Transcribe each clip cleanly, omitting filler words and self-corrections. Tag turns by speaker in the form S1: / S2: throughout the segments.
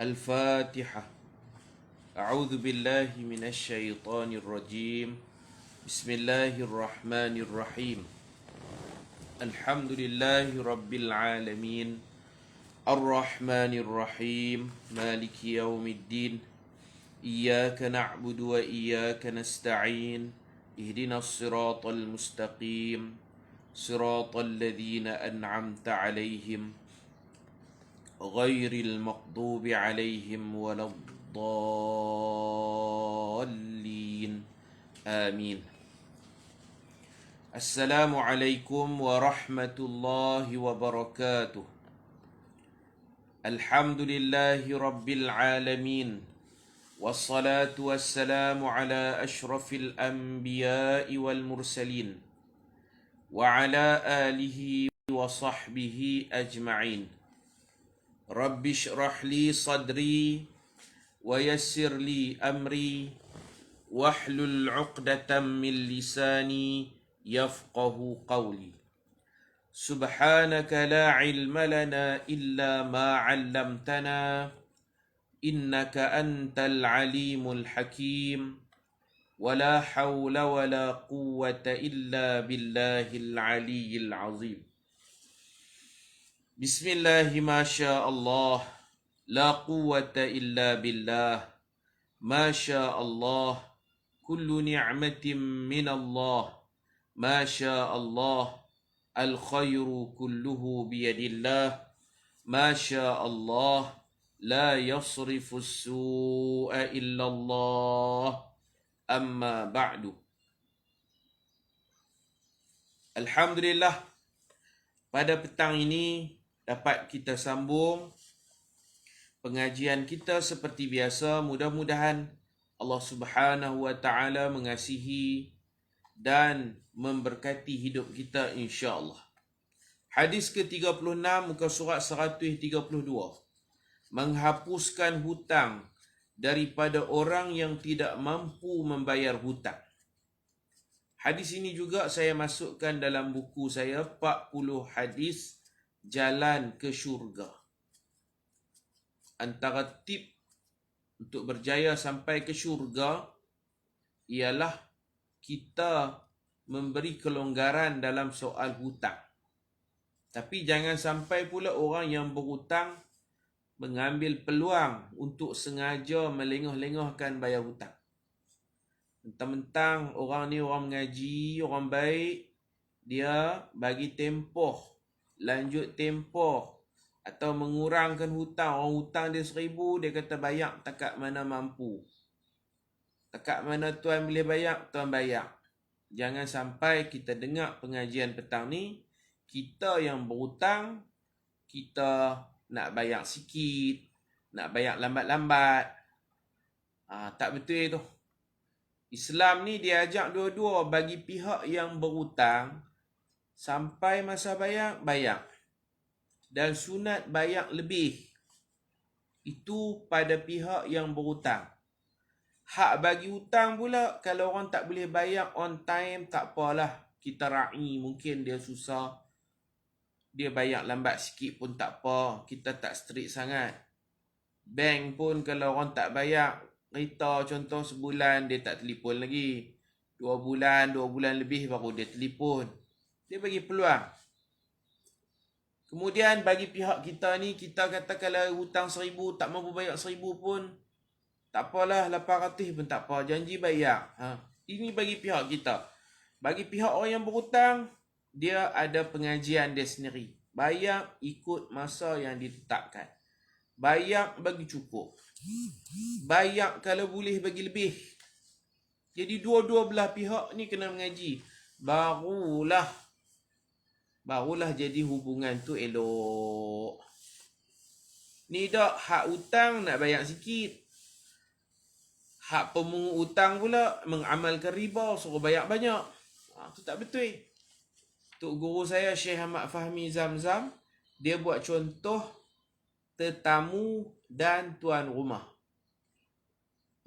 S1: الفاتحة. أعوذ بالله من الشيطان الرجيم. بسم الله الرحمن الرحيم. الحمد لله رب العالمين الرحمن الرحيم مالك يوم الدين. إياك نعبد وإياك نستعين. اهدنا الصراط المستقيم صراط الذين أنعمت عليهم غير المغضوب عليهم ولا الضالين آمين. السلام عليكم ورحمة الله وبركاته. الحمد لله رب العالمين والصلاة والسلام على أشرف الأنبياء والمرسلين وعلى آله وصحبه أجمعين. رب اشرح لي صدري ويسر لي أمري واحلل عقدة من لساني يفقه قولي. سبحانك لا علم لنا إلا ما علمتنا إنك أنت العليم الحكيم ولا حول ولا قوة إلا بالله العلي العظيم. بسم الله ما شاء الله لا قوة إلا بالله ما شاء الله كل نعمة من الله ما شاء الله الخير كله بيد الله ما شاء الله لا يصرف السوء إلا الله أما بعد. Alhamdulillah, pada petang ini dapat kita sambung pengajian kita seperti biasa. Mudah-mudahan Allah Subhanahu wa taala mengasihi dan memberkati hidup kita insya-Allah. Hadis ke-36 muka surat 132. Menghapuskan hutang daripada orang yang tidak mampu membayar hutang. Hadis ini juga saya masukkan dalam buku saya 40 hadis jalan ke syurga. Antara tip untuk berjaya sampai ke syurga ialah kita memberi kelonggaran dalam soal hutang. Tapi jangan sampai pula orang yang berhutang mengambil peluang untuk sengaja melengah-lengahkan bayar hutang. Mentang-mentang orang ni orang mengaji, orang baik, dia bagi tempoh, lanjut tempoh atau mengurangkan hutang. Orang hutang dia 1,000, dia kata bayar takat mana mampu. Takat mana tuan boleh bayar, tuan bayar. Jangan sampai kita dengar pengajian petang ni, kita yang berhutang, kita nak bayar sikit, nak bayar lambat-lambat. Tak betul tu. Islam ni dia ajak dua-dua, bagi pihak yang berhutang sampai masa bayar, bayar. Dan sunat bayar lebih. Itu pada pihak yang berhutang. Hak bagi hutang pula, kalau orang tak boleh bayar on time, tak apalah. Kita ra'i, mungkin dia susah. Dia bayar lambat sikit pun tak apa. Kita tak strict sangat. Bank pun kalau orang tak bayar, kita contoh sebulan dia tak telefon lagi. 2 bulan lebih baru dia telefon. Dia bagi peluang. Kemudian bagi pihak kita ni, kita kata kalau hutang 1,000 tak mampu bayar 1,000 pun tak apalah, 800 pun tak apa, janji bayar. Ini bagi pihak kita. Bagi pihak orang yang berhutang, dia ada pengajian dia sendiri. Bayar ikut masa yang ditetapkan. Bayar bagi cukup. Bayar kalau boleh bagi lebih. Jadi dua-dua belah pihak ni kena mengaji. Barulah jadi hubungan tu elok. Ni dak hak hutang nak bayar sikit. Hak pemungut hutang pula mengamalkan riba, suruh bayar banyak. Tu tak betul. Tok guru saya Syekh Ahmad Fahmi Zamzam, dia buat contoh tetamu dan tuan rumah.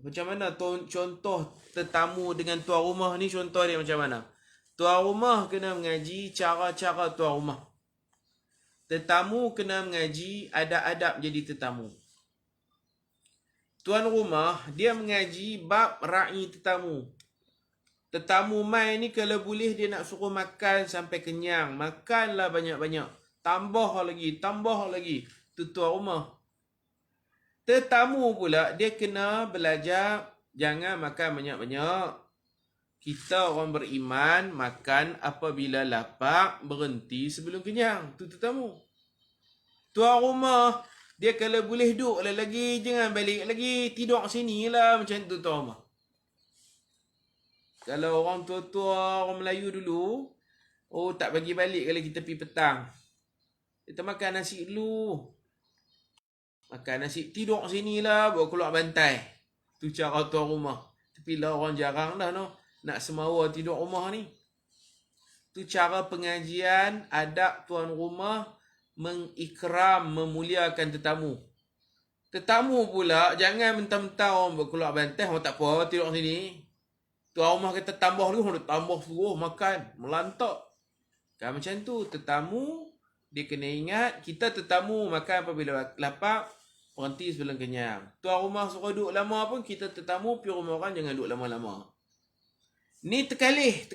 S1: Macam mana contoh tetamu dengan tuan rumah ni, contoh dia macam mana? Tuan rumah kena mengaji cara-cara tuan rumah. Tetamu kena mengaji adab-adab jadi tetamu. Tuan rumah, dia mengaji bab ra'i tetamu. Tetamu mai ni kalau boleh dia nak suruh makan sampai kenyang. Makanlah banyak-banyak. Tambah lagi. Tu tuan rumah. Tetamu pula, dia kena belajar jangan makan banyak-banyak. Kita orang beriman, makan apabila lapar, berhenti sebelum kenyang. Tu tetamu. Tuan rumah, dia kalau boleh duduk lagi, jangan balik lagi. Tidur sini lah macam tu tuan rumah. Kalau orang tua-tua, orang Melayu dulu, tak bagi balik kalau kita pergi petang. Kita makan nasi dulu. Makan nasi, tidur sini lah, bawa keluar bantai. Tu cara tuan rumah. Tapi lah orang jarang dah nak semawa tidur rumah ni. Tu cara pengajian, adab tuan rumah, mengikram, memuliakan tetamu. Tetamu pula, jangan mentang-mentang orang berkeluar bantai, orang tak apa, tidur sini. Tuan rumah kita tambah lagi, orang tambah suruh makan, melantak. Kan macam tu, tetamu, dia kena ingat, kita tetamu makan apabila lapar, berhenti sebelum kenyang. Tuan rumah suruh duduk lama pun, kita tetamu, pergi rumah orang, jangan duduk lama-lama. Ni terkalih.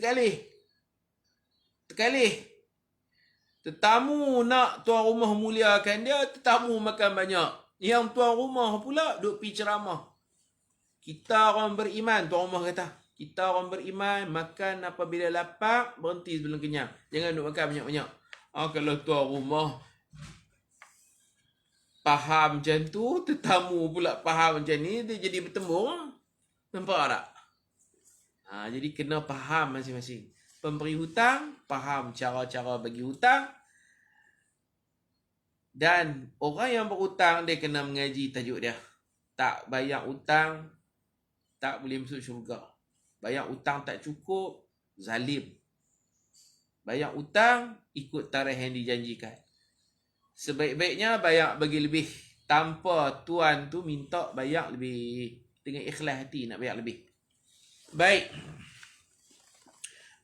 S1: Tetamu nak tuan rumah muliakan dia, tetamu makan banyak. Yang tuan rumah pula duk pergi ceramah. Kita orang beriman, tuan rumah kata. Kita orang beriman, makan apabila lapar, berhenti sebelum kenyang. Jangan duk makan banyak-banyak. Kalau tuan rumah faham macam tu, tetamu pula faham macam ni, dia jadi bertembung. Nampak tak? Jadi kena faham masing-masing. Pemberi hutang, faham cara-cara bagi hutang. Dan orang yang berhutang, dia kena mengaji tajuk dia. Tak bayar hutang, tak boleh masuk syurga. Bayar hutang tak cukup, zalim. Bayar hutang, ikut tarikh yang dijanjikan. Sebaik-baiknya bayar bagi lebih. Tanpa tuan tu minta bayar lebih. Dengan ikhlas hati nak bayar lebih. Baik.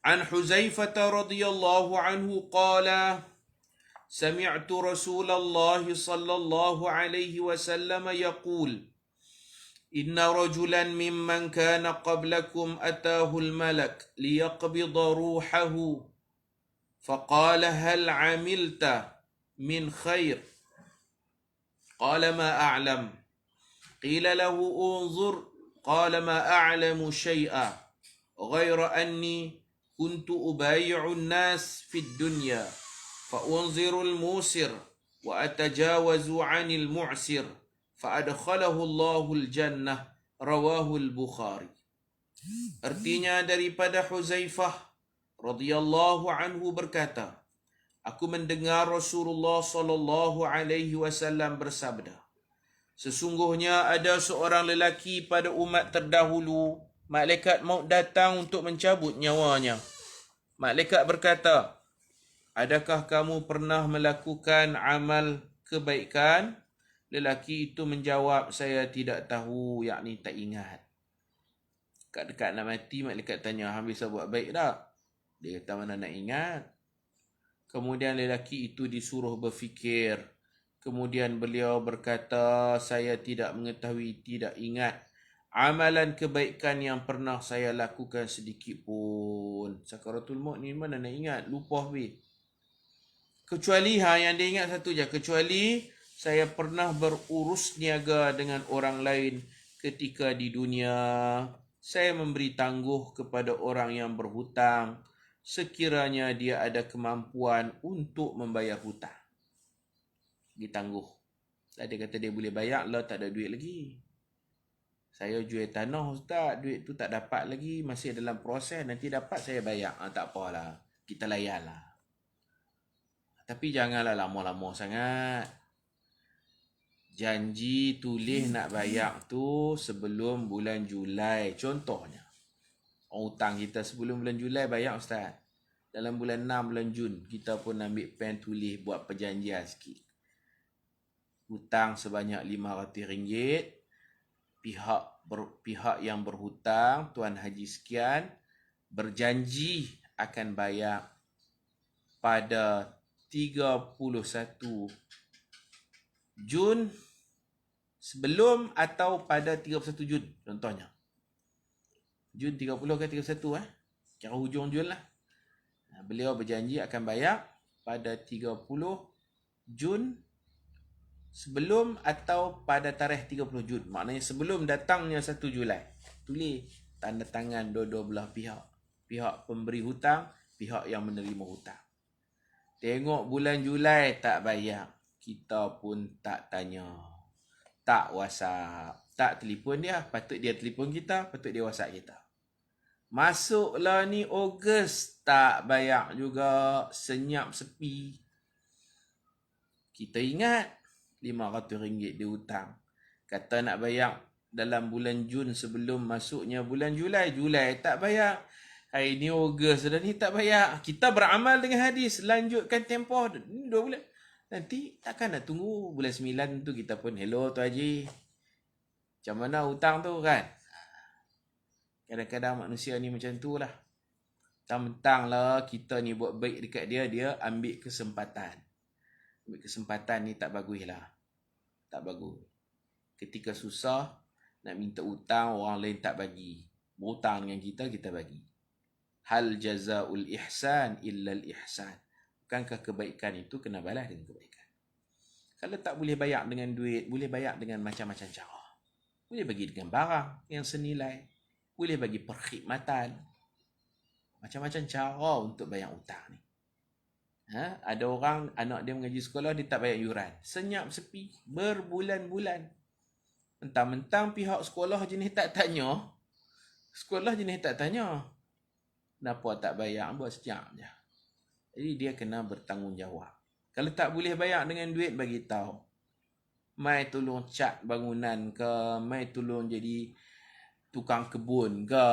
S1: An Huzaifah radhiyallahu anhu qala سمعت رسول الله صلى الله عليه وسلم يقول إن رجلا ممن كان قبلكم أتاه الملك ليقبض روحه فقال هل عملت من خير قال ما أعلم قيل له انظر قال ما أعلم شيئا غير أني كنت أبايع الناس في الدنيا فأنظر الموسر وأتجاوز عن المعسر فأدخله الله الجنة رواه البخاري. Artinya daripada Huzaifah radhiyallahu anhu berkata, aku mendengar Rasulullah sallallahu alaihi wasallam bersabda, sesungguhnya ada seorang lelaki pada umat terdahulu, malaikat maut datang untuk mencabut nyawanya. Malaikat berkata, adakah kamu pernah melakukan amal kebaikan? Lelaki itu menjawab, saya tidak tahu, yakni tak ingat. Dekat nak mati, malaikat tanya, hang bisa buat baik tak? Dia kata, mana nak ingat. Kemudian lelaki itu disuruh berfikir. Kemudian beliau berkata, saya tidak mengetahui, tidak ingat amalan kebaikan yang pernah saya lakukan sedikit pun. Sakaratul maut ni mana nak ingat, lupa habis. Kecuali yang dia ingat satu je, kecuali saya pernah berurus niaga dengan orang lain ketika di dunia. Saya memberi tangguh kepada orang yang berhutang sekiranya dia ada kemampuan untuk membayar hutang. Ditangguh. Dia kata dia boleh bayar, lah tak ada duit lagi. Saya jual tanah ustaz, duit tu tak dapat lagi, masih dalam proses, nanti dapat saya bayar. Tak apalah, kita layan lah. Tapi janganlah lama-lama sangat. Janji tulis nak bayar tu sebelum bulan Julai. Contohnya, hutang kita sebelum bulan Julai bayar ustaz. Dalam bulan 6, bulan Jun, kita pun ambil pen tulis buat perjanjian sikit. Hutang sebanyak RM500. Pihak yang berhutang, Tuan Haji sekian, berjanji akan bayar pada 31 Jun sebelum atau pada 31 Jun contohnya. Jun 30 ke 31 kira hujung Jun lah. Beliau berjanji akan bayar pada 30 Jun sebelum atau pada tarikh 30 Jun. Maknanya sebelum datangnya 1 Julai. Tulis tanda tangan dua-dua belah pihak. Pihak pemberi hutang, pihak yang menerima hutang. Tengok bulan Julai tak bayar, kita pun tak tanya. Tak WhatsApp, tak telefon dia. Patut dia telefon kita, patut dia WhatsApp kita. Masuklah ni Ogos, tak bayar juga, senyap sepi. Kita ingat RM500 dia hutang. Kata nak bayar dalam bulan Jun sebelum masuknya bulan Julai. Julai tak bayar. Hari ni Ogos dah ni tak bayar. Kita beramal dengan hadis. Lanjutkan tempoh. Ni 2 bulan. Nanti takkan nak tunggu bulan 9 tu kita pun, hello tu Haji. Macam mana hutang tu kan? Kadang-kadang manusia ni macam tu lah. Mentang-mentang lah kita ni buat baik dekat dia, dia ambil kesempatan. Ambil kesempatan ni tak bagus lah. Tak bagus. Ketika susah, nak minta hutang, orang lain tak bagi. Berhutang dengan kita, kita bagi. Hal jazaul ihsan illa al ihsan. Bukankah kebaikan itu kena balas dengan kebaikan? Kalau tak boleh bayar dengan duit, boleh bayar dengan macam-macam cara. Boleh bagi dengan barang yang senilai. Boleh bagi perkhidmatan. Macam-macam cara untuk bayar hutang ni. Ada orang, anak dia mengaji sekolah, dia tak bayar yuran. Senyap sepi, berbulan-bulan. Mentang-mentang pihak sekolah jenis tak tanya. Sekolah jenis tak tanya. Kenapa tak bayar? Buat sejam je. Jadi dia kena bertanggungjawab. Kalau tak boleh bayar dengan duit, bagi tahu. Mai tolong cat bangunan ke, mai tolong jadi tukang kebun ke.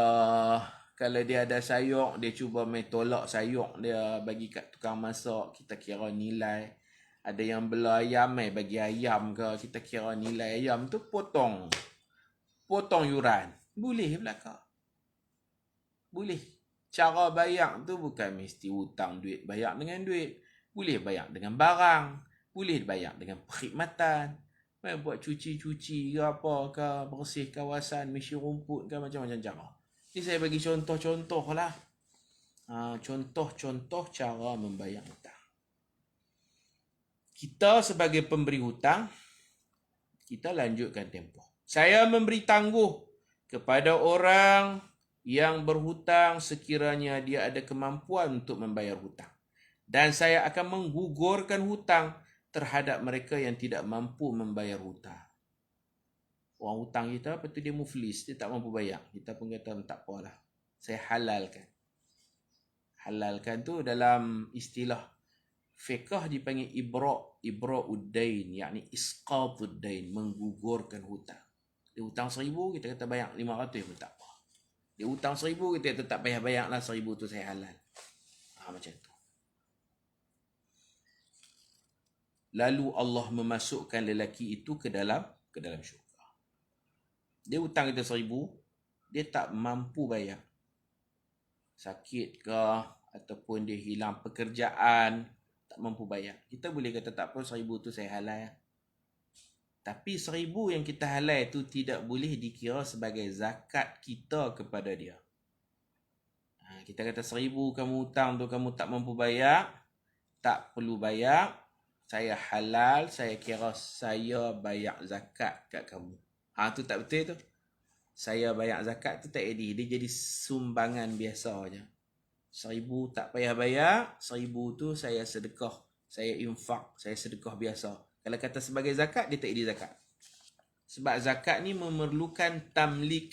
S1: Kalau dia ada sayur, dia cuba mai tolak sayur dia bagi kat tukang masak, kita kira nilai. Ada yang bela ayam, mai bagi ayam ke, kita kira nilai ayam tu potong yuran. Boleh belakang. Boleh. Cara bayar tu bukan mesti hutang duit, bayar dengan duit. Boleh bayar dengan barang. Boleh bayar dengan perkhidmatan. Buat cuci-cuci ke apa ke, bersih kawasan, mesin rumput ke, macam-macam cara. Ini saya bagi contoh-contoh lah. Contoh-contoh cara membayar hutang. Kita sebagai pemberi hutang, kita lanjutkan tempoh. Saya memberi tangguh kepada orang yang berhutang sekiranya dia ada kemampuan untuk membayar hutang. Dan saya akan menggugurkan hutang terhadap mereka yang tidak mampu membayar hutang. Orang hutang kita, lepas tu dia muflis, dia tak mampu bayar. Kita pun kata, tak apalah. Saya halalkan. Halalkan tu dalam istilah fiqh dipanggil ibra'uddain, yakni isqatuddain, menggugurkan hutang. Dia hutang 1,000, kita kata bayar 500 pun tak apa. Dia hutang 1,000, kita kata tak payah bayar lah, 1,000 tu saya halal. Macam tu. Lalu Allah memasukkan lelaki itu ke dalam syurga. Dia hutang kita 1,000, dia tak mampu bayar. Sakit ke, ataupun dia hilang pekerjaan, tak mampu bayar. Kita boleh kata tak apa, 1,000 tu saya halal. Tapi 1,000 yang kita halal itu tidak boleh dikira sebagai zakat kita kepada dia. Kita kata 1,000 kamu hutang tu kamu tak mampu bayar, tak perlu bayar, saya halal, saya kira saya bayar zakat kat kamu. Tu tak betul tu. Saya bayar zakat tu tak jadi, dia jadi sumbangan biasa je. 1,000 tak payah bayar, 1,000 tu saya sedekah, saya infak, saya sedekah biasa. Kalau kata sebagai zakat, dia tak jadi zakat. Sebab zakat ni memerlukan tamlik.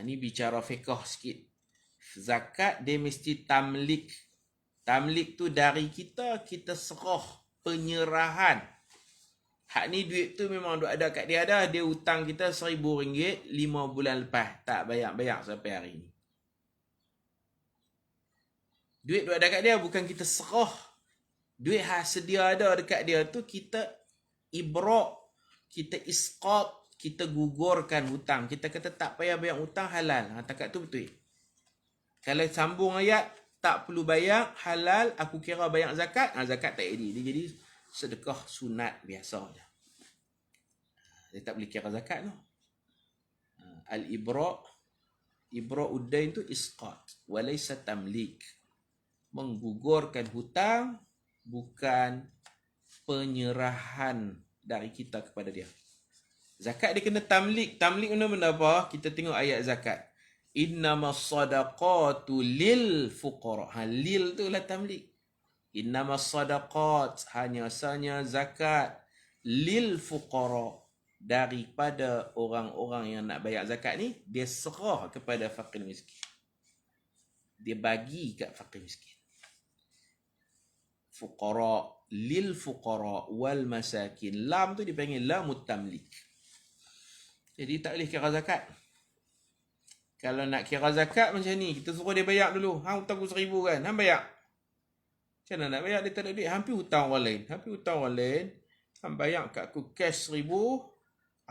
S1: Ni bicara fiqh sikit. Zakat dia mesti tamlik. Tamlik tu dari kita serah, penyerahan. Hak ni duit tu memang ada kat dia dah. Dia hutang kita RM1,000 5 bulan lepas. Tak bayar sampai hari ni. Duit ada kat dia, bukan kita serah. Duit sedia ada dekat dia tu kita ibrak, kita isqat, kita gugurkan hutang. Kita kata tak payah bayar hutang, halal. Takat tu betul. Kalau sambung ayat, tak perlu bayar, halal, aku kira bayar zakat, zakat tak jadi. Dia jadi sedekah sunat biasa je. Dia tak boleh kira zakat tu. Ibra'ud dain tu isqat walaysa tamlik. Menggugurkan hutang bukan penyerahan dari kita kepada dia. Zakat dia kena tamlik. Tamlik benda-benda apa? Kita tengok ayat zakat. Innamas sadaqatu lil fuqara. Lil tu lah tamlik. Innamas sadaqat, hanya sahaja zakat, lil fuqara, daripada orang-orang yang nak bayar zakat ni, dia serah kepada fakir miskin. Dia bagi kat fakir miskin. Fuqara, lil fuqara wal masakin. Lam tu dipanggil lamut tamlik. Jadi tak boleh kira zakat. Kalau nak kira zakat macam ni, kita suruh dia bayar dulu. Hutang aku 1,000 kan, hang bayar. Macam mana nak bayar? Dia tak ada duit. Hampir hutang orang lain. Hang bayar kat aku cash 1,000.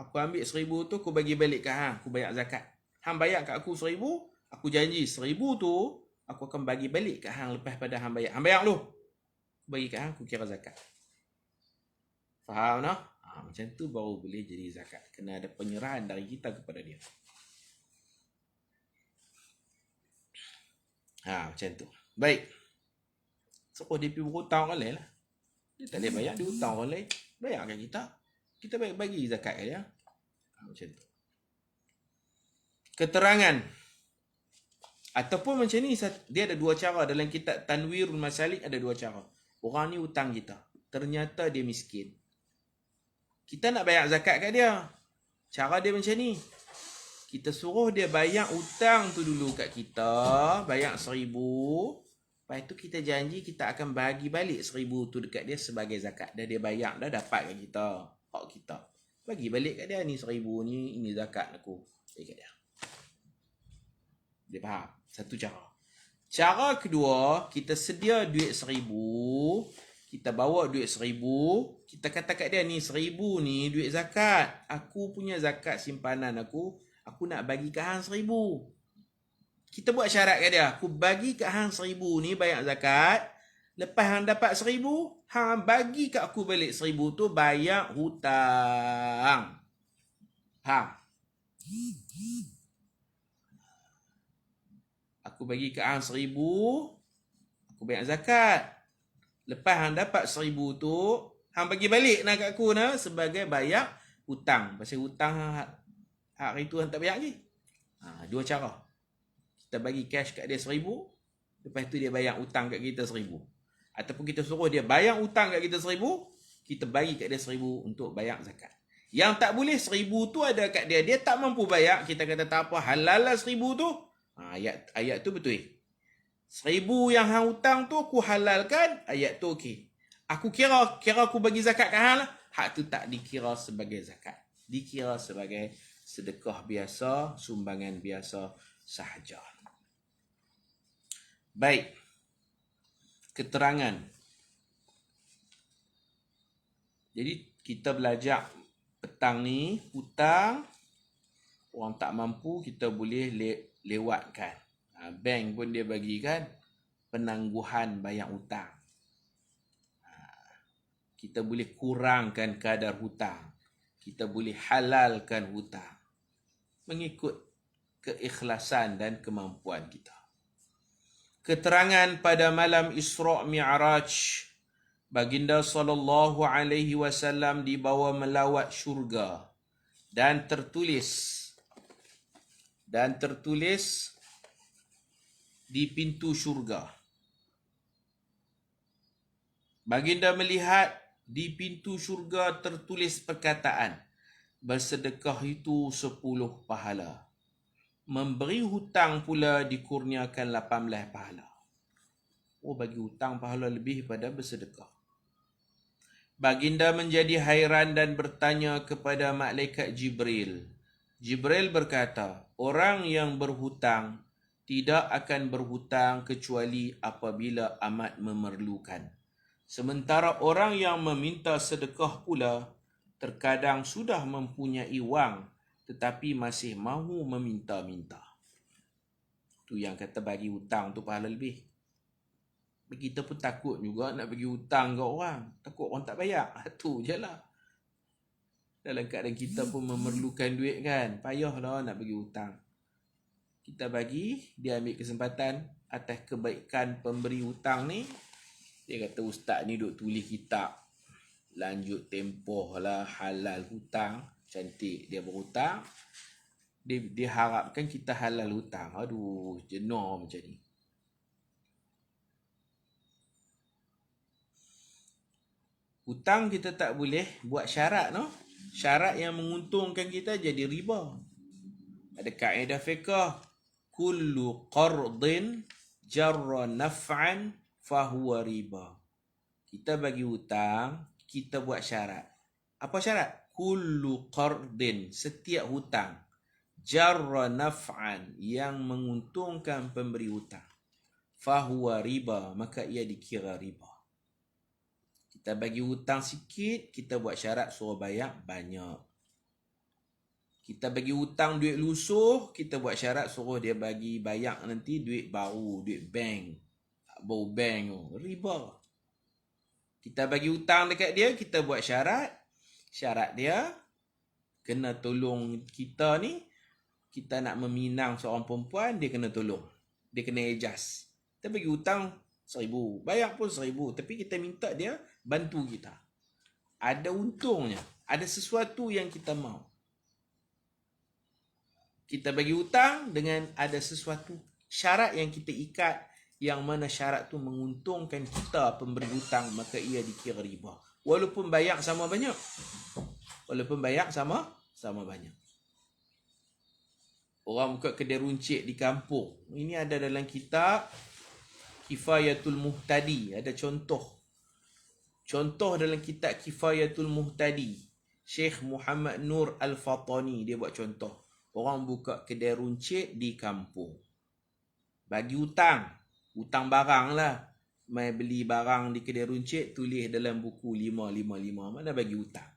S1: Aku ambil 1,000 tu, aku bagi balik kat hang. Aku bayar zakat. Hang bayar kat aku 1,000. Aku janji 1,000 tu, aku akan bagi balik kat hang lepas pada hang bayar. Hang bayar dulu. Aku bagi kat hang, aku kira zakat. Faham tak? Macam tu baru boleh jadi zakat. Kena ada penyerahan dari kita kepada dia. Macam tu. Baik. So, dia pergi berhutang orang lain lah. Dia tak boleh bayar, dia hutang orang lain. Bayarkan kita. Kita bagi zakat kat dia. Macam tu. Keterangan. Ataupun macam ni, dia ada dua cara. Dalam kitab Tanwirul Masalik ada dua cara. Orang ni hutang kita. Ternyata dia miskin. Kita nak bayar zakat kat dia. Cara dia macam ni. Kita suruh dia bayar hutang tu dulu kat kita. Bayar 1,000. Lepas tu kita janji kita akan bagi balik 1,000 tu dekat dia sebagai zakat. Dah dia bayar dah, dapat kat kita. Hak kita. Bagi balik kat dia ni 1,000 ni, ini zakat aku. Bagi kat dia. Dia faham? Satu cara. Cara kedua, kita sedia duit 1,000. Kita bawa duit 1,000. Kita kata kat dia ni 1,000 ni duit zakat. Aku punya zakat simpanan aku. Aku nak bagi kat hang 1,000. Kita buat syarat kat dia. Aku bagi kat hang 1,000 ni bayar zakat. Lepas hang dapat 1,000, hang bagi kat aku balik 1,000 tu bayar hutang. Faham? Aku bagi kat hang 1,000, aku bayar zakat. Lepas hang dapat 1,000 tu, hang bagi balik nak kat aku na sebagai bayar hutang. Pasal hutang hari tu hang tak bayar lagi. Dua cara. Kita bagi cash kat dia 1,000. Lepas tu dia bayar hutang kat kita 1,000. Ataupun kita suruh dia bayar hutang kat kita 1,000. Kita bagi kat dia 1,000 untuk bayar zakat. Yang tak boleh 1,000 tu ada kat dia. Dia tak mampu bayar. Kita kata tak apa. Halal lah 1,000 tu. Ayat tu betul. 1,000 yang hang hutang tu aku halalkan. Ayat tu okey. Aku kira aku bagi zakat kat hang lah. Hak tu tak dikira sebagai zakat. Dikira sebagai sedekah biasa. Sumbangan biasa sahaja. Baik. Keterangan. Jadi kita belajar petang ni, hutang orang tak mampu kita boleh lewatkan. Bank pun dia bagikan penangguhan bayar hutang. Kita boleh kurangkan kadar hutang. Kita boleh halalkan hutang. Mengikut keikhlasan dan kemampuan kita. Keterangan pada malam Isra' Mi'raj, baginda sallallahu alaihi wasallam dibawa melawat syurga dan tertulis di pintu syurga. Baginda melihat di pintu syurga tertulis perkataan, bersedekah itu 10 pahala. Memberi hutang pula dikurniakan 18 pahala. Bagi hutang pahala lebih pada bersedekah. Baginda menjadi hairan dan bertanya kepada malaikat Jibril. Jibril berkata, orang yang berhutang tidak akan berhutang kecuali apabila amat memerlukan. Sementara orang yang meminta sedekah pula terkadang sudah mempunyai wang tetapi masih mahu meminta-minta. Tu yang kata bagi hutang tu pahala lebih. Kita pun takut juga nak bagi hutang ke orang. Takut orang tak bayar. Tu je lah. Dalam keadaan kita pun memerlukan duit kan. Payahlah nak bagi hutang. Kita bagi, dia ambil kesempatan atas kebaikan pemberi hutang ni. Dia kata, ustaz ni duk tulis kitab. Lanjut tempoh lah, halal hutang. Cantik dia berhutang. Dia harapkan kita halal hutang. Aduh, jenuh macam ni. Hutang kita tak boleh buat syarat, no? Syarat yang menguntungkan kita jadi riba. Ada kaedah fiqh, kullu qardin jarra naf'an fahuwa riba. Kita bagi hutang, kita buat syarat. Apa syarat? Kullu qardin, setiap hutang, jarra naf'an, yang menguntungkan pemberi hutang, fahuwa riba, maka ia dikira riba. Kita bagi hutang sikit, kita buat syarat suruh bayar banyak. Kita bagi hutang duit lusuh, kita buat syarat suruh dia bagi bayar nanti duit baru, duit bank. Bau bank tu, riba. Kita bagi hutang dekat dia, kita buat syarat. Syarat dia, kena tolong kita ni, kita nak meminang seorang perempuan, dia kena tolong. Dia kena ijaz. Kita bagi hutang 1,000, bayar pun 1,000, tapi kita minta dia bantu kita. Ada untungnya, ada sesuatu yang kita mau. Kita bagi hutang dengan ada sesuatu syarat yang kita ikat, yang mana syarat tu menguntungkan kita pemberi hutang, maka ia dikira riba. Walaupun bayar sama banyak. Walaupun bayar sama banyak. Orang buka kedai runcit di kampung. Ini ada dalam kitab Kifayatul Muhtadi. Ada contoh. Contoh dalam kitab Kifayatul Muhtadi. Syekh Muhammad Nur Al-Fatani, dia buat contoh. Orang buka kedai runcit di kampung. Bagi hutang. Hutang barang lah. Mai beli barang di kedai runcit, tulis dalam buku 555. Mana bagi hutang?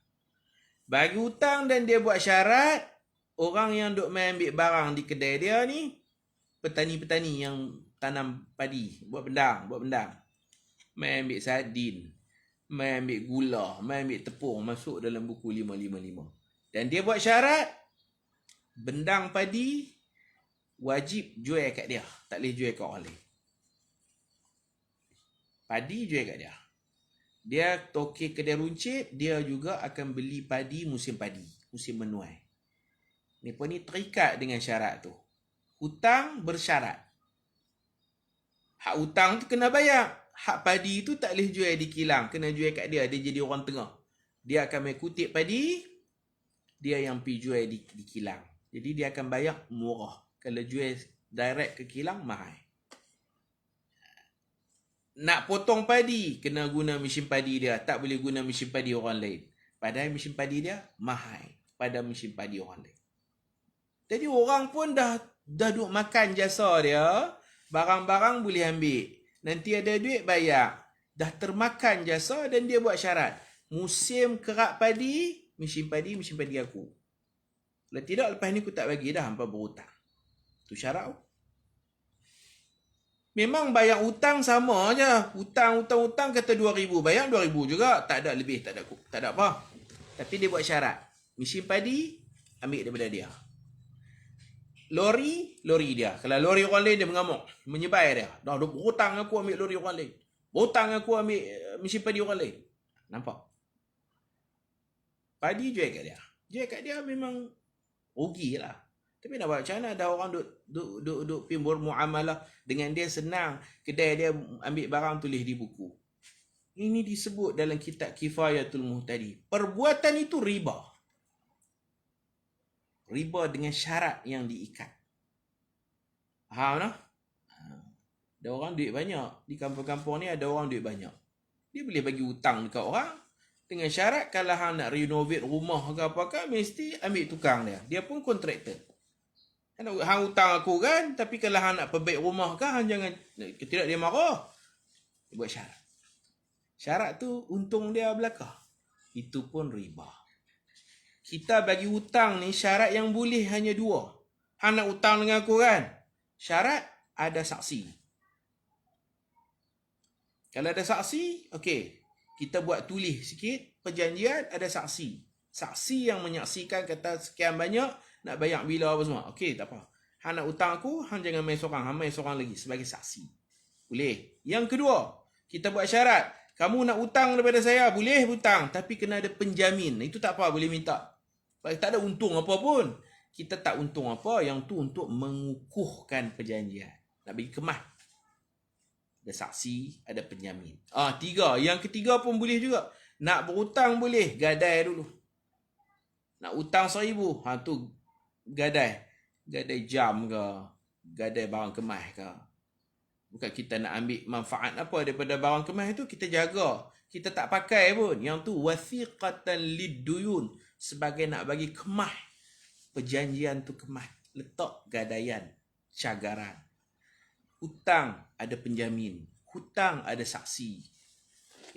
S1: Bagi hutang dan dia buat syarat, orang yang duk mai ambil barang di kedai dia ni, petani-petani yang tanam padi, buat bendang. Mai ambil sardin, mai ambil gula, mai ambil tepung, masuk dalam buku 555. Dan dia buat syarat, bendang padi wajib jual kat dia, tak boleh jual kat orang lain. Padi jual kat dia. Dia tokek kedai runcit, dia juga akan beli padi, musim menuai. Mereka ni terikat dengan syarat tu. Hutang bersyarat. Hak hutang tu kena bayar. Hak padi tu tak boleh jual di kilang, kena jual kat dia. Dia jadi orang tengah. Dia akan mengutip padi, dia yang pergi jual di kilang. Jadi dia akan bayar murah. Kalau jual direct ke kilang, mahal. Nak potong padi, kena guna mesin padi dia. Tak boleh guna mesin padi orang lain. Padahal mesin padi dia mahal pada mesin padi orang lain. Jadi orang pun dah duk makan jasa dia. Barang-barang boleh ambil. Nanti ada duit bayar. Dah termakan jasa dan dia buat syarat. Musim kerak padi, mesin padi aku. Kalau tidak, lepas ni aku tak bagi dah, hampa berhutang. Itu syarat tu. Memang bayar hutang sama je. Hutang kata 2,000. Bayar 2,000 juga. Tak ada lebih, tak ada apa. Tapi dia buat syarat. Mesin padi, ambil daripada dia. Lori dia. Kalau lori orang lain, dia mengamuk. Menyebai dia. Dah berhutang aku ambil lori orang lain. Berhutang aku ambil mesin padi orang lain. Nampak? Padi jual kat dia. Jual kat dia memang rugi lah. Tapi nak buat macam mana? Ada orang duk pimbur muamalah dengan dia, senang. Kedai dia ambil barang, tulis di buku. Ini disebut dalam kitab Kifayatul Muhtadi. Perbuatan itu riba. Riba dengan syarat yang diikat. Faham tak? Ada orang duit banyak. Di kampung-kampung ni ada orang duit banyak. Dia boleh bagi hutang dekat orang. Dengan syarat kalau hang nak renovate rumah ke apa-apa, mesti ambil tukang dia. Dia pun kontraktor. Hang hutang aku kan, tapi kalau hang nak perbaik rumah kan, hang jangan, tidak dia marah. Dia buat syarat. Syarat tu untung dia belakang. Itu pun riba. Kita bagi hutang ni syarat yang boleh hanya 2. Hang nak hutang dengan aku kan? Syarat ada saksi. Kalau ada saksi, okey. Kita buat tulis sikit perjanjian, ada saksi. Saksi yang menyaksikan kata sekian banyak, nak bayar bila apa semua. Okey, tak apa. Hang nak hutang aku, hang jangan main seorang. Hang main seorang lagi sebagai saksi. Boleh. Yang kedua, kita buat syarat. Kamu nak hutang daripada saya, boleh hutang. Tapi kena ada penjamin. Itu tak apa, boleh minta. Tak ada untung apa pun. Kita tak untung apa, yang tu untuk mengukuhkan perjanjian. Nak bagi kemah. Ada saksi, ada penjamin. 3. Yang ketiga pun boleh juga. Nak berhutang boleh, gadai dulu. Nak hutang 1,000, tu gadai. Gadai jam ke, gadai barang kemas ke. Bukan kita nak ambil manfaat apa daripada barang kemas itu, kita jaga. Kita tak pakai pun. Yang tu wathiqatan lid-duyun, sebagai nak bagi kemah. Perjanjian tu kemah. Letak gadaian, cagaran. Hutang ada penjamin. Hutang ada saksi.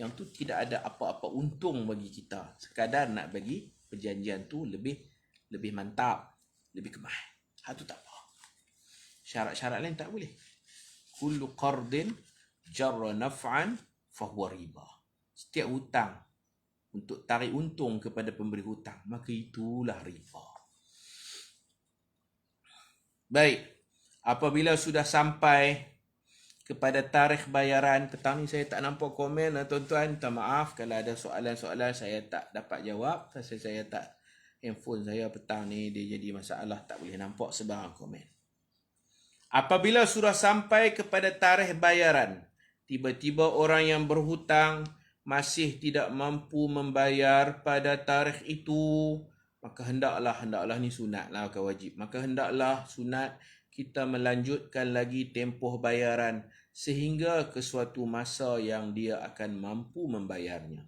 S1: Yang tu tidak ada apa-apa untung bagi kita. Sekadar nak bagi perjanjian tu lebih mantap, lebih kemah. Tu tak apa. Syarat-syarat lain tak boleh. Kullu qardin jarra naf'an fahuwa riba. Setiap hutang untuk tarik untung kepada pemberi hutang, maka itulah riba. Baik. Apabila sudah sampai kepada tarikh bayaran, petang ni saya tak nampak komen, tuan-tuan, minta maaf kalau ada soalan-soalan saya tak dapat jawab. Saya tak, handphone saya petang ni dia jadi masalah, tak boleh nampak sebarang komen. Apabila sudah sampai kepada tarikh bayaran, tiba-tiba orang yang berhutang masih tidak mampu membayar pada tarikh itu, maka hendaklah ni sunat lah, bukan wajib. Maka hendaklah sunat kita melanjutkan lagi tempoh bayaran sehingga ke suatu masa yang dia akan mampu membayarnya.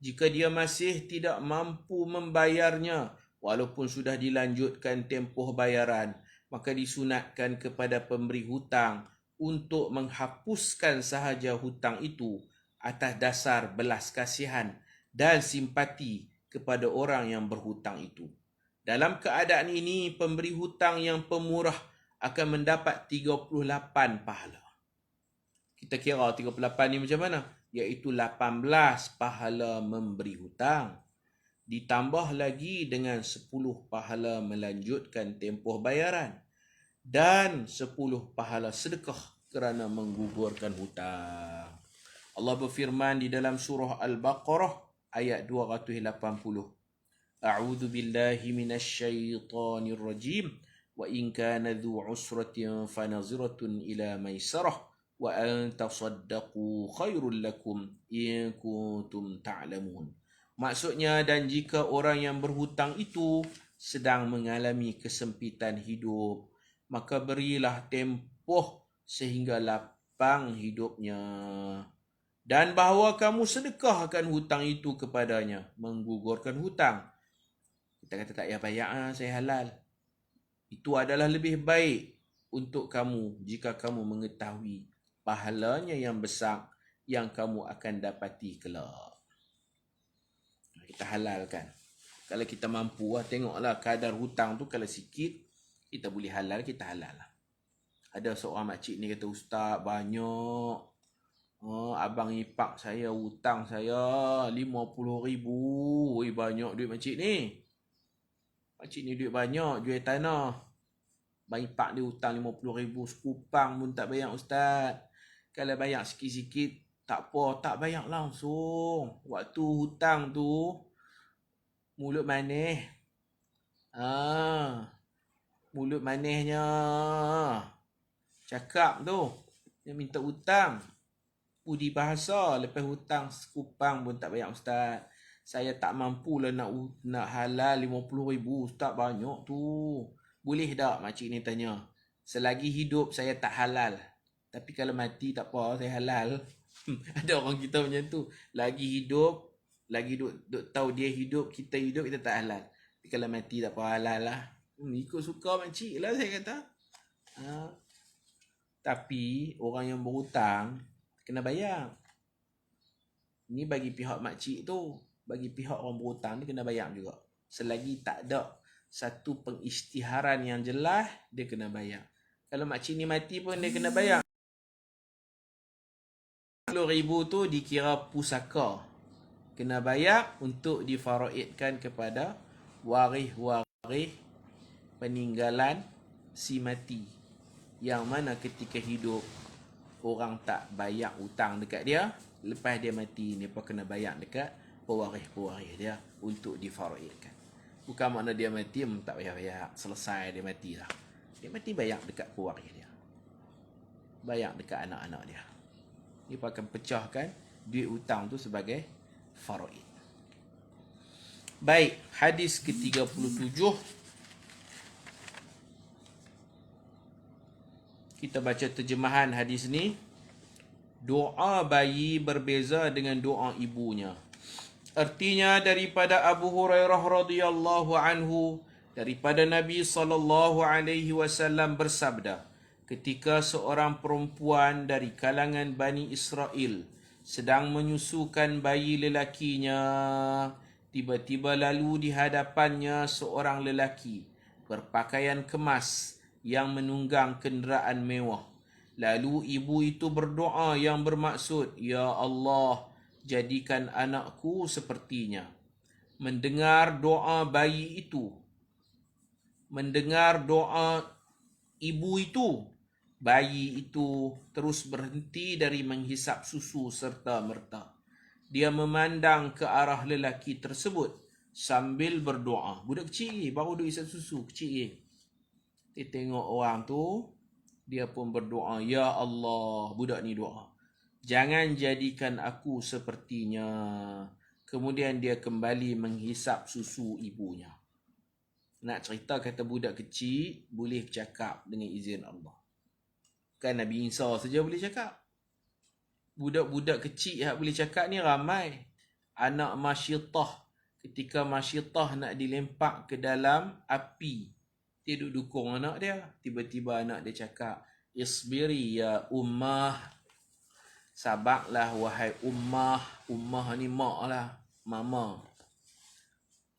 S1: Jika dia masih tidak mampu membayarnya walaupun sudah dilanjutkan tempoh bayaran, maka disunatkan kepada pemberi hutang untuk menghapuskan sahaja hutang itu atas dasar belas kasihan dan simpati kepada orang yang berhutang itu. Dalam keadaan ini, pemberi hutang yang pemurah akan mendapat 38 pahala. Kita kira 38 ni macam mana? Iaitu 18 pahala memberi hutang. Ditambah lagi dengan 10 pahala melanjutkan tempoh bayaran. Dan 10 pahala sedekah kerana menggugurkan hutang. Allah berfirman di dalam surah Al-Baqarah ayat 280. A'udzu billahi minasyaitonir rajim. Wa in kana dhu usratin fanaziratun ila maisarah wa an tasaddaqu khairul lakum in kuntum ta'lamun. Maksudnya, dan jika orang yang berhutang itu sedang mengalami kesempitan hidup, maka berilah tempoh sehingga lapang hidupnya. Dan bahawa kamu sedekahkan hutang itu kepadanya, menggugurkan hutang. Kita kata tak payah bayar, saya halal. Itu adalah lebih baik untuk kamu jika kamu mengetahui pahalanya yang besar yang kamu akan dapati kelak. Kita halalkan. Kalau kita mampu, tengoklah kadar hutang tu, kalau sikit, kita boleh halal, kita halal. Ada seorang makcik ni kata, Ustaz, banyak. Abang ipak saya hutang saya 50,000. Banyak duit makcik ni. Makcik ni duit banyak, jual tanah. Abang ipak dia hutang 50,000, sekupang pun tak bayar Ustaz. Kalau bayar sikit-sikit, tak apa, tak bayar langsung. Waktu hutang tu, mulut manis. Mulut manisnya. Cakap tu, dia minta hutang. Budi bahasa, lepas hutang sekupang pun tak bayar Ustaz. Saya tak mampu lah nak halal 50,000 Ustaz, banyak tu. Boleh tak makcik ni tanya? Selagi hidup saya tak halal. Tapi kalau mati tak apa, saya halal. Ada orang kita macam tu. Lagi hidup, lagi duk tahu dia hidup, kita tak halal. Tapi kalau mati tak apa, halal lah. Ikut suka makcik lah saya kata. Tapi orang yang berhutang kena bayar. Ini bagi pihak makcik tu. Bagi pihak orang berhutang dia kena bayar juga. Selagi tak ada satu pengisytiharan yang jelas, dia kena bayar. Kalau makcik ni mati pun dia kena bayar. 10,000 tu dikira pusaka. Kena bayar untuk difaraidkan kepada waris-waris peninggalan si mati. Yang mana ketika hidup orang tak bayar hutang dekat dia, lepas dia mati ni pun kena bayar dekat pewaris-pewaris dia untuk difaraidkan. Bukan makna dia mati tak bayar-bayar, selesai dia mati lah. Dia mati bayar dekat pewaris dia, bayar dekat anak-anak dia. Dia akan pecahkan duit hutang tu sebagai faraid. Baik, hadis ke-37. Kita baca terjemahan hadis ni. Doa bayi berbeza dengan doa ibunya. Artinya daripada Abu Hurairah radhiyallahu anhu, daripada Nabi SAW bersabda, ketika seorang perempuan dari kalangan Bani Israel sedang menyusukan bayi lelakinya, tiba-tiba lalu di hadapannya seorang lelaki berpakaian kemas yang menunggang kenderaan mewah. Lalu ibu itu berdoa yang bermaksud, Ya Allah, jadikan anakku sepertinya. Mendengar doa bayi itu, mendengar doa ibu itu, bayi itu terus berhenti dari menghisap susu serta-merta. Dia memandang ke arah lelaki tersebut sambil berdoa. Budak kecil baru duk hisap susu, kecil. Dia tengok orang tu, dia pun berdoa, Ya Allah, budak ni doa, jangan jadikan aku sepertinya. Kemudian dia kembali menghisap susu ibunya. Nak cerita kata budak kecil boleh bercakap dengan izin Allah. Kan Nabi Isa saja boleh cakap. Budak-budak kecil yang boleh cakap ni ramai. Anak Masyitah, ketika Masyitah nak dilempak ke dalam api, dia duduk dukung anak dia. Tiba-tiba anak dia cakap, Isbiri ya ummah, sabarlah wahai ummah. Ummah ni mak lah, mama.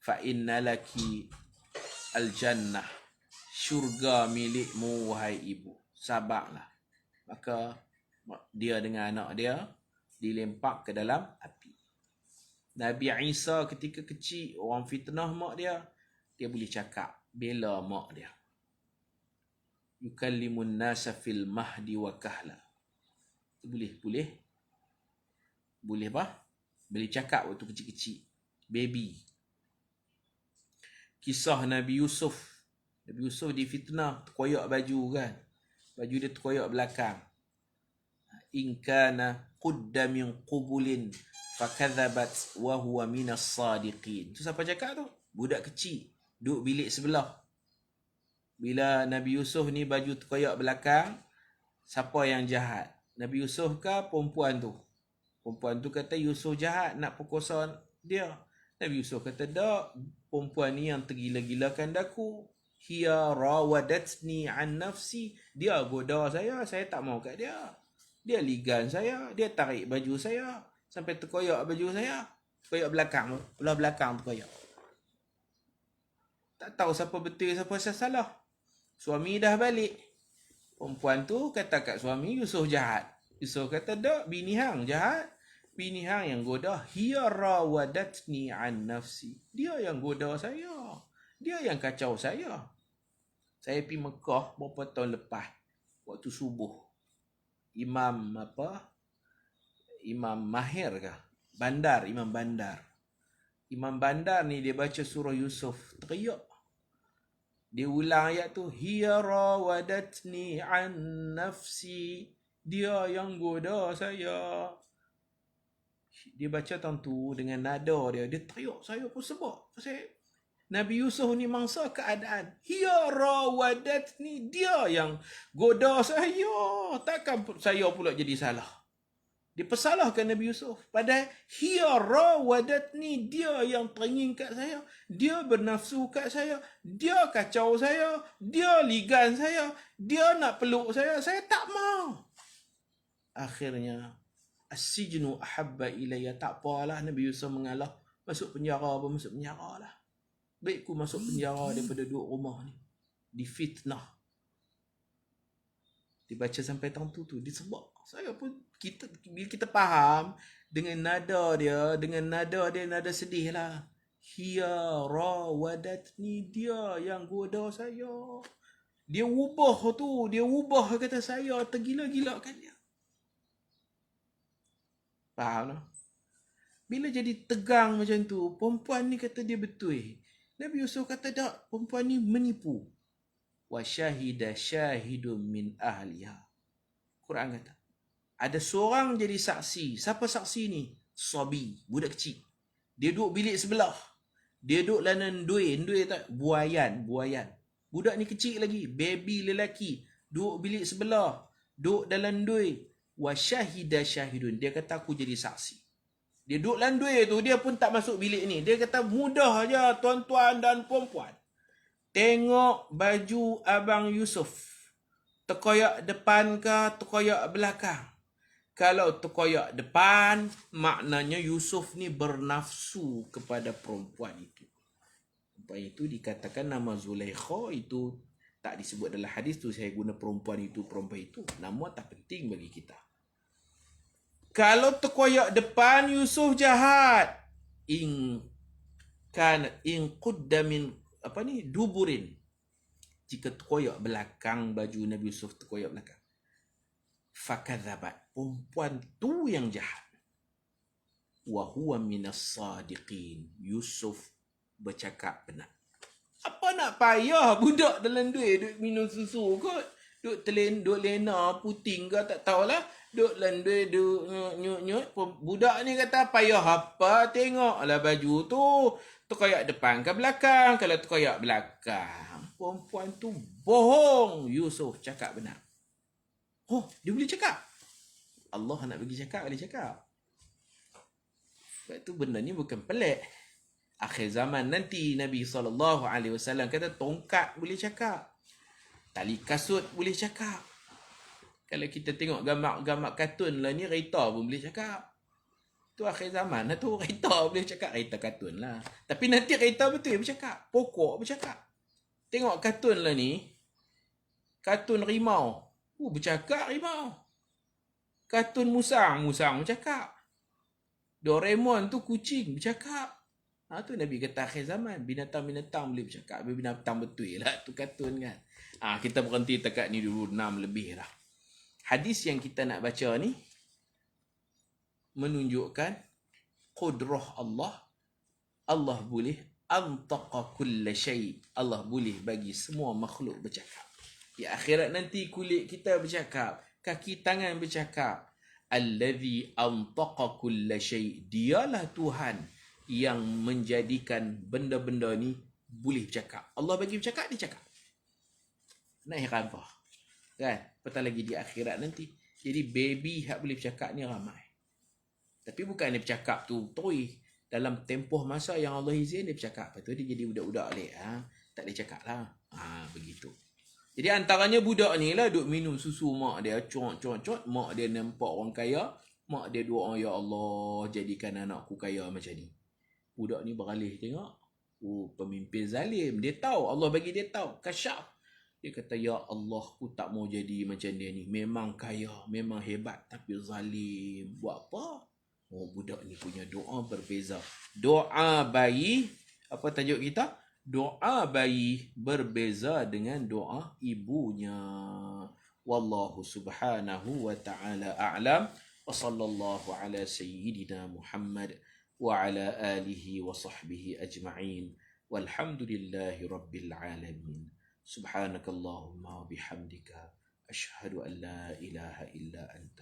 S1: Fa inna laki al-jannah, syurga milikmu wahai ibu. Sabarlah. Maka dia dengan anak dia dilempak ke dalam api. Nabi Isa ketika kecil, orang fitnah mak dia, dia boleh cakap bela mak dia. Yukallimun nasa fil mahdi wa kahla. Boleh apa? Boleh cakap waktu kecil-kecil, baby. Kisah Nabi Yusuf. Nabi Yusuf difitnah, terkoyak baju kan. Baju dia terkoyak belakang. In kana qudda min qubulin fakadzabat wa huwa minas sadiqin. Tu siapa cakap tu? Budak kecil duduk bilik sebelah. Bila Nabi Yusuf ni baju terkoyak belakang, siapa yang jahat? Nabi Yusuf ke perempuan tu? Perempuan tu kata Yusuf jahat nak perkosa dia. Nabi Yusuf kata, tak, perempuan ni yang tergila-gilakan daku. Hiya rawadatni an nafsi. Dia goda saya tak mau kat dia. Dia ligan saya, dia tarik baju saya sampai terkoyak baju saya. Terkoyak belakang, belah belakang terkoyak. Tak tahu siapa betul, siapa salah. Suami dah balik. Perempuan tu kata kat suami, Yusuf jahat. Yusuf kata, tak, bini hang jahat. Bini hang yang goda. Hiya rawadatni an nafsi. Dia yang goda saya. Dia yang kacau saya. Saya pergi Mekah beberapa tahun lepas. Waktu subuh. Imam Mahir kah? Imam Bandar. Imam Bandar ni dia baca surah Yusuf. Teriak. Dia ulang ayat tu. Hiya rawadatni an nafsi. Dia yang goda saya. Dia baca tentu dengan nada dia. Dia teriak, saya pun sebab. Nabi Yusuf ni mangsa keadaan. Hiya rawadatni. Dia yang goda saya. Takkan saya pula jadi salah. Dia persalahkan Nabi Yusuf. Padahal hiya rawadatni. Dia yang teringin kat saya. Dia bernafsu kat saya. Dia kacau saya. Dia ligan saya. Dia nak peluk saya. Saya tak mau. Akhirnya as-sijnu ahabba ilayya. Tak apalah Nabi Yusuf mengalah. Masuk penjara apa masuk penjara lah. Baik ku masuk penjara daripada duduk rumah ni. Difitnah. Dibaca sampai tentu tu. Disebab. Saya pun, bila kita faham, dengan nada dia nada sedih lah. Hiya rawadatni, dia yang goda saya. Dia ubah kata saya, tergila-gilakan dia. Faham tak? Bila jadi tegang macam tu, perempuan ni kata dia betul. Nabi Yusuf kata tak, perempuan ni menipu. Wa syahida syahidun min ahliha. Quran kata, ada seorang jadi saksi. Siapa saksi ni? Sabi, budak kecil. Dia duduk bilik sebelah. Dia duduk lanan ndui tak? Buayan. Budak ni kecil lagi, baby lelaki. Duduk bilik sebelah. Duduk dalam ndui. Wa syahida syahidun. Dia kata aku jadi saksi. Dia duduk landui tu, dia pun tak masuk bilik ni. Dia kata mudah aja tuan-tuan dan puan-puan. Tengok baju Abang Yusuf. Terkoyak depan ke terkoyak belakang? Kalau terkoyak depan, maknanya Yusuf ni bernafsu kepada perempuan itu. Perempuan itu dikatakan nama Zulaikha, itu tak disebut dalam hadis tu saya guna perempuan itu. Nama tak penting bagi kita. Kalau terkoyak depan, Yusuf jahat. In qudda min duburin. Jika terkoyak belakang, baju Nabi Yusuf terkoyak belakang. Fakadzabat, perempuan tu yang jahat. Wa huwa minas sadiqin. Yusuf bercakap benar. Apa nak payah budak dalam duit minum susu kot. Duk lena puting ke tak tahulah. Duk landai, duk nyut. Budak ni kata payah apa, tengoklah baju tu. Terkoyak depan ke belakang. Kalau terkoyak belakang, perempuan tu bohong. Yusuf cakap benar. Oh, dia boleh cakap. Allah nak bagi cakap, boleh cakap. Sebab tu benda ni bukan pelik. Akhir zaman nanti Nabi SAW kata tongkat boleh cakap. Tali kasut boleh cakap. Kalau kita tengok gambar kartun lah ni, kereta pun boleh cakap. Tu akhir zaman lah tu, kereta boleh cakap. Kereta kartun lah. Tapi nanti kereta betul bercakap. Pokok bercakap. Tengok kartun lah ni. Kartun rimau. Bercakap rimau. Kartun musang bercakap. Doraemon tu kucing bercakap. Tu Nabi kata akhir zaman. Binatang-binatang boleh bercakap. Binatang betul lah tu kartun kan. Kita berhenti dekat ni dulu, 6 lebih lah. Hadis yang kita nak baca ni menunjukkan qudrah Allah. Allah boleh antaqa kulla syai'. Allah boleh bagi semua makhluk bercakap. Di akhirat nanti kulit kita bercakap, kaki tangan bercakap. Allazi antaqa kulla syai'. Dialah Tuhan yang menjadikan benda-benda ni boleh bercakap. Allah bagi bercakap, dia cakap. Nak heran apa? Kan? Apatah lagi di akhirat nanti. Jadi baby yang boleh bercakap ni ramai. Tapi bukan dia bercakap tu terus. Dalam tempoh masa yang Allah izin dia bercakap. Lepas tu dia jadi budak-budak balik. Tak boleh cakap lah. Begitu. Jadi antaranya budak ni lah duk minum susu mak dia. Cot. Mak dia nampak orang kaya. Mak dia doa, ya Allah jadikan anakku kaya macam ni. Budak ni beralih tengok. Pemimpin zalim. Dia tahu. Allah bagi dia tahu. Kasyaf. Dia kata, ya Allah, aku tak mau jadi macam dia ni. Memang kaya, memang hebat, tapi zalim. Buat apa? Budak ni punya doa berbeza. Doa bayi, apa tajuk kita? Doa bayi berbeza dengan doa ibunya. Wallahu subhanahu wa ta'ala a'lam. Wa sallallahu ala sayyidina Muhammad wa ala alihi wa sahbihi ajma'in. Walhamdulillahi rabbil alamin. سبحانك اللهم وبحمدك أشهد أن لا إله إلا أنت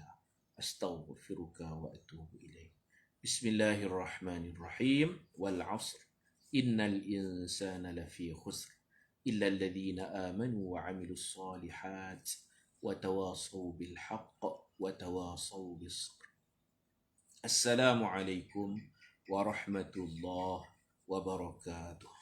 S1: أستغفرك وأتوب إليك بسم الله الرحمن الرحيم والعصر إن الإنسان لفي خسر إلا الذين آمنوا وعملوا الصالحات وتواصوا بالحق وتواصوا بالصبر السلام عليكم ورحمة الله وبركاته.